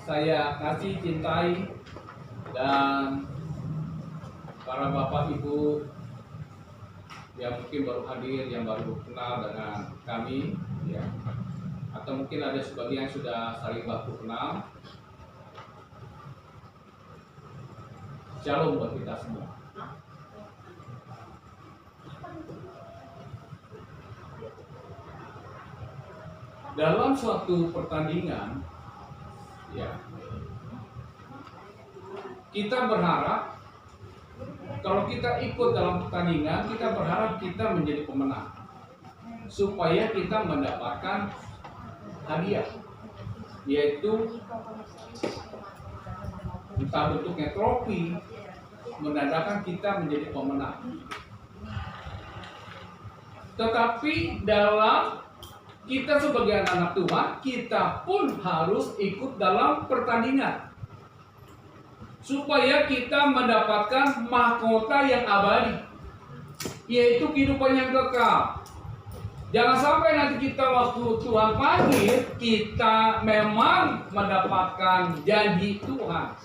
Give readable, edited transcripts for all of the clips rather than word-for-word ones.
saya kasih cintai dan para bapak ibu yang mungkin baru hadir, yang baru kenal dengan kami, ya, atau mungkin ada sebagian yang sudah saling baku kenal. Shalom buat kita semua. Dalam suatu pertandingan, ya, kita berharap kalau kita ikut dalam pertandingan, kita berharap kita menjadi pemenang, supaya kita mendapatkan hadiah, yaitu entah bentuknya trofi, menandakan kita menjadi pemenang. Tetapi dalam kita sebagai anak Tuhan, kita pun harus ikut dalam pertandingan, supaya kita mendapatkan mahkota yang abadi, yaitu kehidupan yang kekal. Jangan sampai nanti kita waktu Tuhan panggil, kita memang mendapatkan janji Tuhan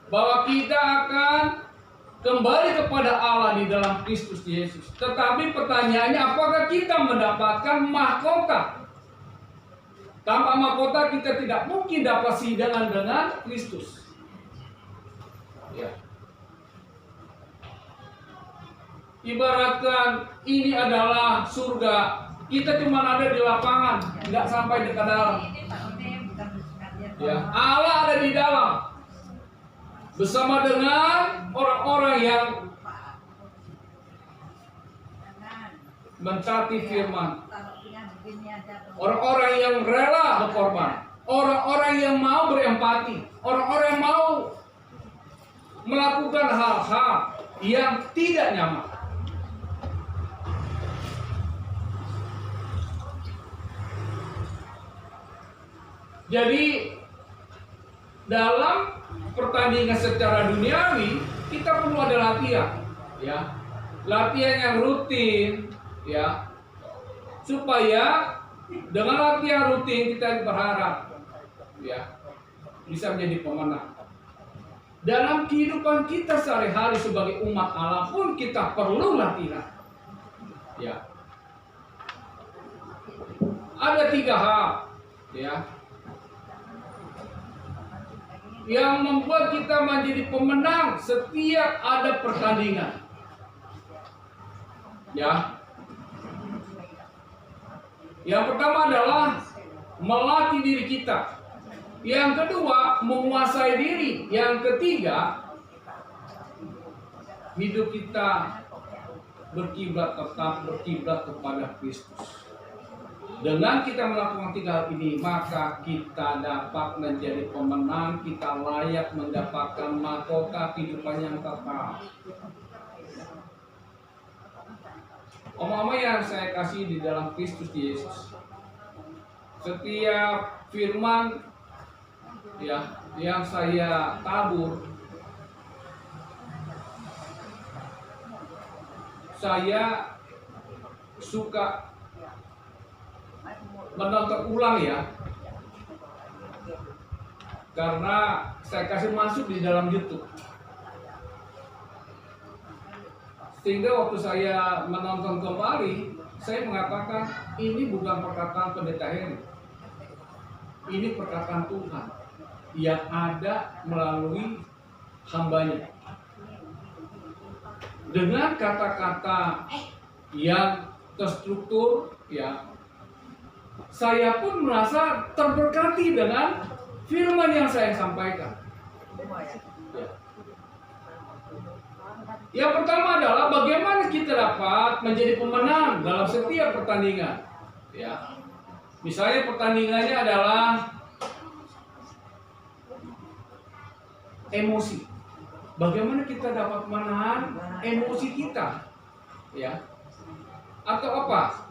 bahwa kita akan kembali kepada Allah di dalam Kristus Yesus. Tetapi pertanyaannya, apakah kita mendapatkan mahkota? Tanpa mahkota kita tidak mungkin dapat sidangan dengan Kristus. Ya. Ibaratkan ini adalah surga, kita cuma ada di lapangan, nggak sampai dekat dalam. Ya, Allah ada di dalam bersama dengan orang-orang yang mentaati firman, orang-orang yang rela berkorban, orang-orang yang mau berempati, orang-orang yang mau melakukan hal-hal yang tidak nyaman. Jadi dalam pertandingan secara duniawi kita perlu ada latihan, ya, latihan yang rutin, ya, supaya dengan latihan rutin kita berharap, ya, bisa menjadi pemenang. Dalam kehidupan kita sehari-hari sebagai umat Allah pun kita perlu latihan, ya. Ada 3 hal, ya, yang membuat kita menjadi pemenang setiap ada pertandingan, ya. Yang pertama adalah melatih diri kita. Yang kedua, menguasai diri. Yang ketiga, hidup kita tetap berkiblat kepada Kristus. Dengan kita melakukan 3 hal ini, maka kita dapat menjadi pemenang, kita layak mendapatkan mahkota kehidupan yang kekal. Omong-omong yang saya kasih di dalam Kristus Yesus, setiap firman, ya, yang saya tabur, saya suka menonton ulang, ya, karena saya kasih masuk di dalam YouTube, sehingga waktu saya menonton kembali, saya mengatakan ini bukan perkataan pendeta Heri, ini perkataan Tuhan yang ada melalui hambanya, dengan kata-kata yang terstruktur, ya. Saya pun merasa terberkati dengan firman yang saya sampaikan. Ya. Yang pertama adalah bagaimana kita dapat menjadi pemenang dalam setiap pertandingan. Ya. Misalnya pertandingannya adalah emosi. Bagaimana kita dapat menahan emosi kita? Ya. Atau apa?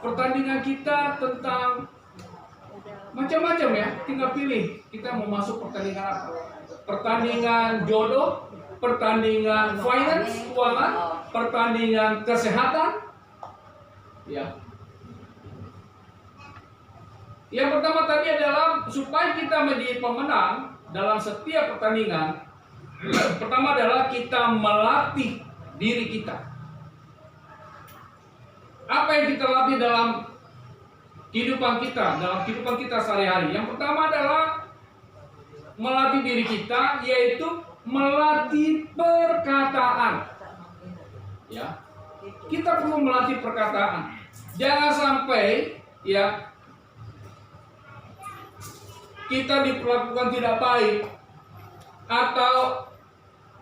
Pertandingan kita tentang macam-macam, ya, tinggal pilih kita mau masuk pertandingan apa. Pertandingan jodoh, pertandingan finance, keuangan, pertandingan kesehatan, ya. Yang pertama tadi adalah supaya kita menjadi pemenang dalam setiap pertandingan. Pertama adalah kita melatih diri kita. Apa yang kita latih dalam kehidupan kita sehari-hari? Yang pertama adalah melatih diri kita, yaitu melatih perkataan. Ya, kita perlu melatih perkataan. Jangan sampai ya kita diperlakukan tidak baik, atau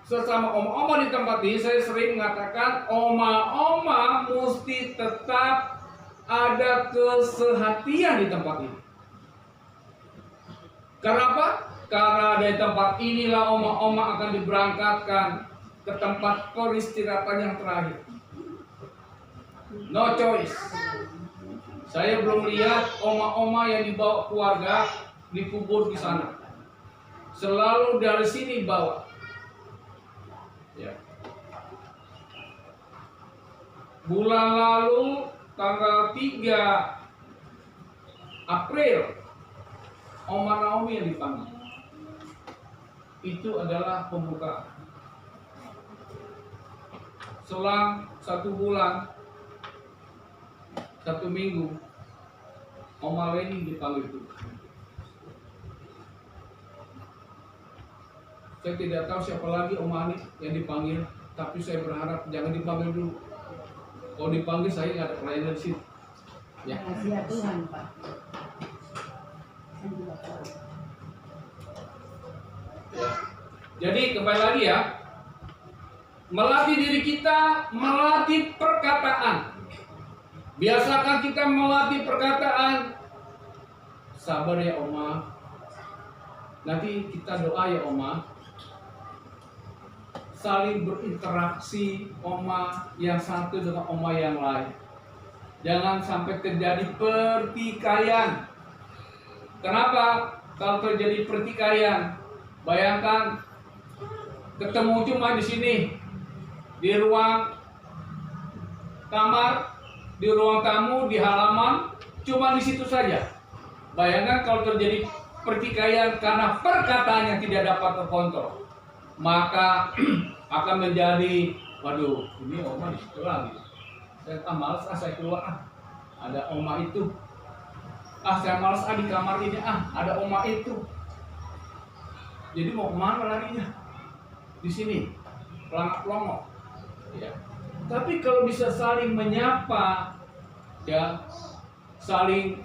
sesama oma-oma di tempat ini. Saya sering mengatakan oma-oma mesti tetap ada kesehatian di tempat ini. Karena apa? Karena dari tempat inilah oma-oma akan diberangkatkan ke tempat peristirahatan yang terakhir. No choice. Saya belum lihat oma-oma yang dibawa keluarga dikubur di sana. Selalu dari sini bawa. Ya. Bulan lalu tanggal 3 April Oma Naomi yang dipanggil. Itu adalah pembukaan. Selang 1 bulan, 1 minggu, Oma Leni dipanggil itu. Saya tidak tahu siapa lagi Oma Ani yang dipanggil, tapi saya berharap jangan dipanggil dulu. Kalau dipanggil saya nggak ada pelayanan di sini. Ya. Rahasia Tuhan, Pak. Ya. Jadi kembali lagi ya, melatih diri kita, melatih perkataan. Biasakan kita melatih perkataan. Sabar ya Oma. Nanti kita doa ya Oma. Saling berinteraksi Oma yang satu dengan Oma yang lain. Jangan sampai terjadi pertikaian. Kenapa? Kalau terjadi pertikaian, bayangkan ketemu cuma di sini, di ruang kamar, di ruang tamu, di halaman, cuma di situ saja. Bayangkan kalau terjadi pertikaian karena perkataan yang tidak dapat terkontrol, maka akan menjadi, waduh, ini Oma di situ lagi. Saya malas, saya keluar, ada Oma itu. Saya malas di kamar ini, ada Oma itu. Jadi mau kemana larinya? Di sini, pelangak-pelongok. Ya. Tapi kalau bisa saling menyapa, ya, saling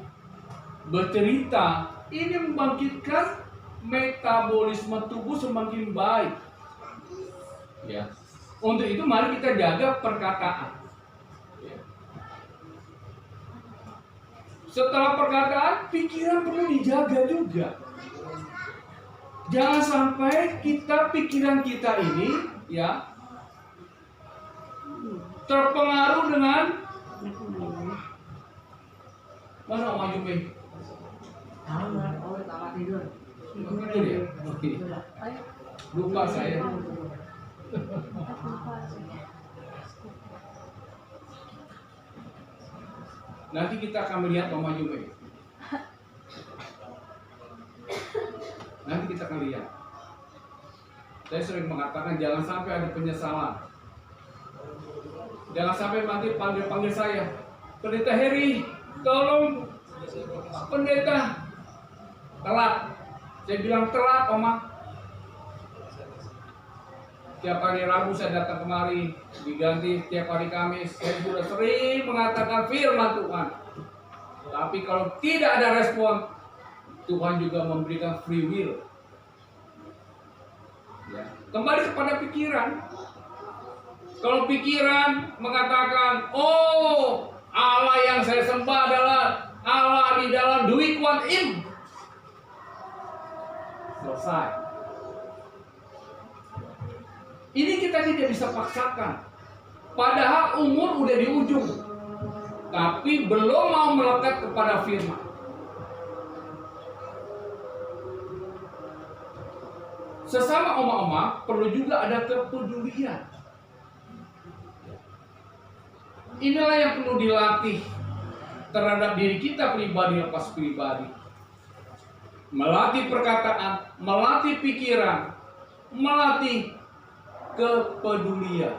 bercerita, ini membangkitkan metabolisme tubuh semakin baik. Ya. Untuk itu mari kita jaga perkataan. Ya. Setelah perkataan, pikiran perlu dijaga juga. Jangan sampai pikiran kita ini ya terpengaruh dengan mana Oma Jumbe? Tidur. Tidur ya? Oke. Lupa saya. Nanti kita akan melihat Oma Jumbe. Nanti kita akan lihat. Saya sering mengatakan jangan sampai ada penyesalan. Jangan sampai nanti panggil saya, Pendeta Heri, tolong pendeta telat. Saya bilang telat, Oma. Tiap hari Rabu saya datang kemari, diganti tiap hari Kamis. Saya sudah sering mengatakan firman Tuhan. Tapi kalau tidak ada respon, Tuhan juga memberikan free will. Ya. Kembali kepada pikiran. Kalau pikiran mengatakan, oh Allah yang saya sembah adalah Allah di dalam Dwi Kuan Im, selesai. Ini kita tidak bisa paksakan. Padahal umur udah di ujung, tapi belum mau melekat kepada firman. Sesama oma-oma perlu juga ada kepedulian. Inilah yang perlu dilatih terhadap diri kita pribadi lepas pribadi. Melatih perkataan, melatih pikiran, melatih kepedulian.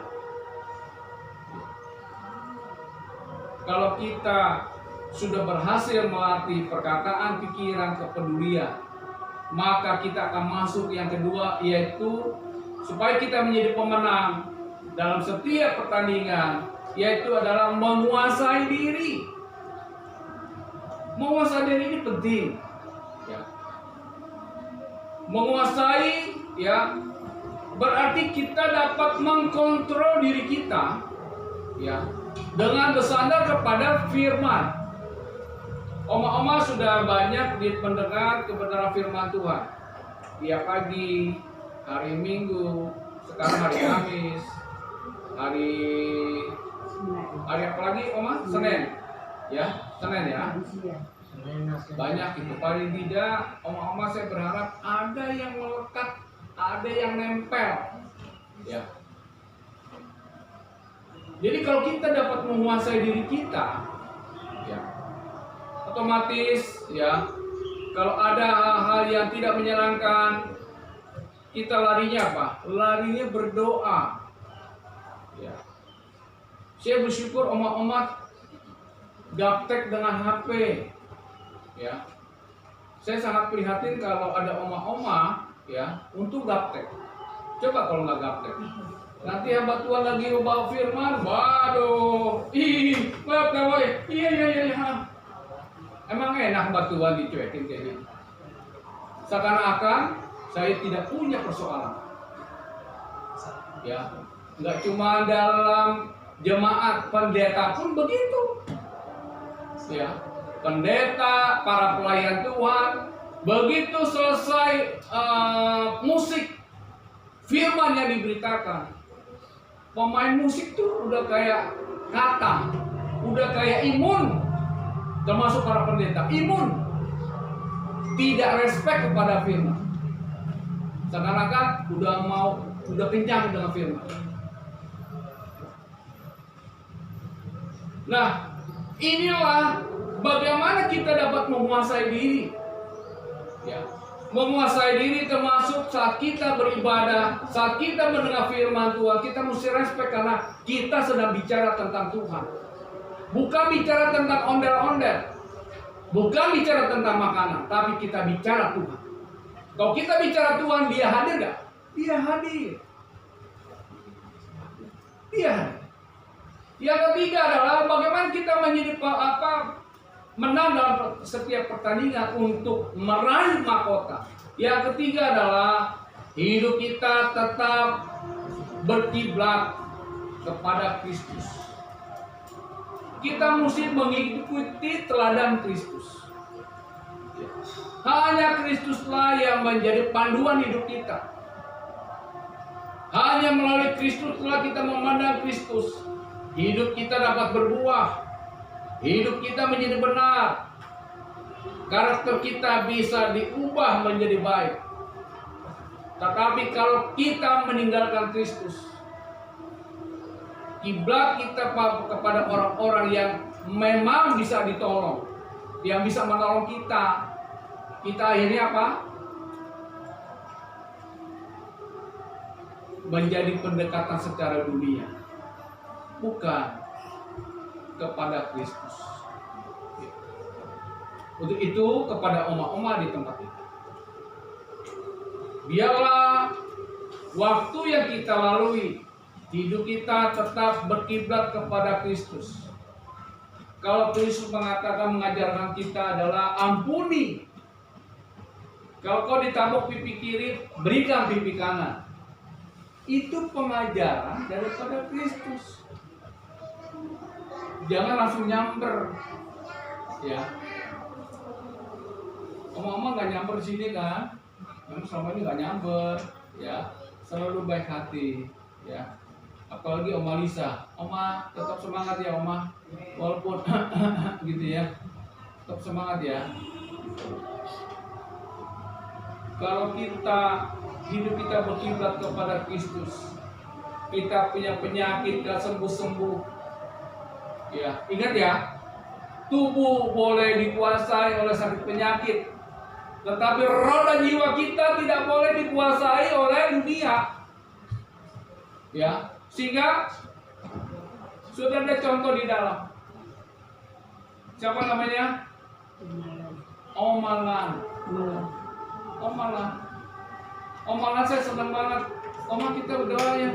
Kalau kita sudah berhasil melatih perkataan, pikiran, kepedulian, maka kita akan masuk yang kedua, yaitu supaya kita menjadi pemenang dalam setiap pertandingan, yaitu adalah menguasai diri. Menguasai diri ini penting, ya. Menguasai, ya, berarti kita dapat mengkontrol diri kita, ya, dengan bersandar kepada firman. Oma-oma sudah banyak mendengar kebenaran firman Tuhan. Tiap pagi, hari Minggu, sekarang hari Kamis, hari apa lagi, Oma? Senin. Ya, Senin ya. Banyak itu. Paling tidak, Oma-oma saya berharap ada yang melekat, ada yang nempel. Ya. Jadi kalau kita dapat menguasai diri kita, ya, otomatis, ya, kalau ada hal-hal yang tidak menyenangkan, kita larinya apa? Larinya berdoa. Ya. Saya bersyukur oma-oma gaptek dengan HP. Ya. Saya sangat prihatin kalau ada oma-oma, ya, untuk gaptek. Coba kalau nggak gaptek. Nanti hamba Tuhan lagi bawa firman, waduh, maaf boy, iya. Emang enak hamba Tuhan dicuekin kayak gitu. Seakan-akan saya tidak punya persoalan. Ya, nggak cuma dalam jemaat, pendeta pun begitu. Ya, pendeta, para pelayan Tuhan, begitu selesai musik firman yang diberitakan, pemain musik tuh udah kayak kata, udah kayak imun, termasuk para pendeta, imun, tidak respect kepada firman. Seakan-akan udah kenyang dengan firman. Nah, inilah bagaimana kita dapat menguasai diri. Ya. Menguasai diri termasuk saat kita beribadah, saat kita mendengar firman Tuhan, kita mesti respect karena kita sedang bicara tentang Tuhan. Bukan bicara tentang ondel-ondel, bukan bicara tentang makanan, tapi kita bicara Tuhan. Kalau kita bicara Tuhan, dia hadir gak? Dia hadir. Dia hadir. Yang ketiga adalah bagaimana kita menjadi menang dalam setiap pertandingan untuk meraih mahkota. Yang ketiga adalah hidup kita tetap berkiblat kepada Kristus. Kita mesti mengikuti teladan Kristus. Hanya Kristuslah yang menjadi panduan hidup kita. Hanya melalui Kristuslah kita memandang Kristus. Hidup kita dapat berbuah. Hidup kita menjadi benar. Karakter kita bisa diubah menjadi baik. Tetapi kalau kita meninggalkan Kristus, kiblat kita kepada orang-orang yang memang bisa ditolong, yang bisa menolong kita, kita akhirnya apa? Menjadi pendekatan secara dunia, bukan kepada Kristus. Untuk itu kepada oma-oma di tempat ini, biarlah waktu yang kita lalui, hidup kita tetap berkiblat kepada Kristus. Kalau Kristus mengajarkan kita adalah ampuni. Kalau kau ditabok pipi kiri, berikan pipi kanan. Itu pengajaran daripada Kristus. Jangan langsung nyamper, ya. Oma-oma nggak nyamper sini kan? Kamu selama ini nggak nyamper, ya. Selalu baik hati, ya. Apalagi Oma Lisa, Oma tetap semangat ya Oma, walaupun gitu ya, tetap semangat ya. Kalau kita hidup kita berkiblat kepada Kristus, kita punya penyakit gak sembuh-sembuh. Ya, ingat ya, tubuh boleh dikuasai oleh sakit penyakit, tetapi roh dan jiwa kita tidak boleh dikuasai oleh dunia. Ya, sehingga sudah ada contoh di dalam. Siapa namanya? Omalan. Omalan saya senang banget. Oma kita berdoa ya.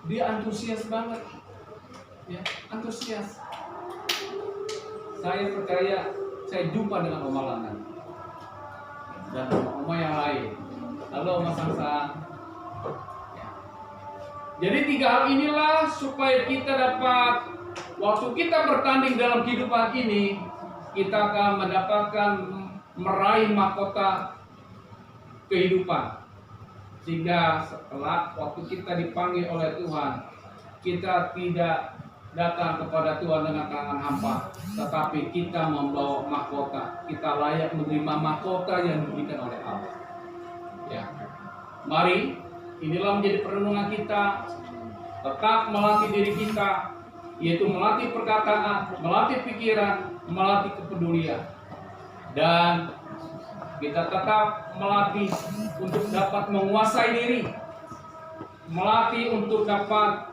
Dia antusias banget. Ya, antusias. Saya percaya saya jumpa dengan Omalan dan Oma yang lain. Halo Mas Sansan. Ya. Jadi 3 hal inilah supaya kita dapat, waktu kita bertanding dalam kehidupan ini, kita akan mendapatkan meraih mahkota kehidupan. Sehingga setelah waktu kita dipanggil oleh Tuhan, kita tidak datang kepada Tuhan dengan tangan hampa, tetapi kita membawa mahkota. Kita layak menerima mahkota yang diberikan oleh Allah. Ya, mari inilah menjadi perenungan kita. Tetap melatih diri kita, yaitu melatih perkataan, melatih pikiran, melatih kepedulian, dan kita tetap melatih untuk dapat menguasai diri, melatih untuk dapat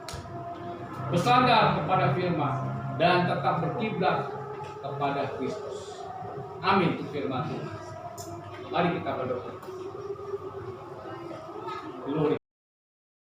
bersandar kepada firman, dan tetap berkiblat kepada Kristus. Amin untuk firman Tuhan. Mari kita berdoa. Glory.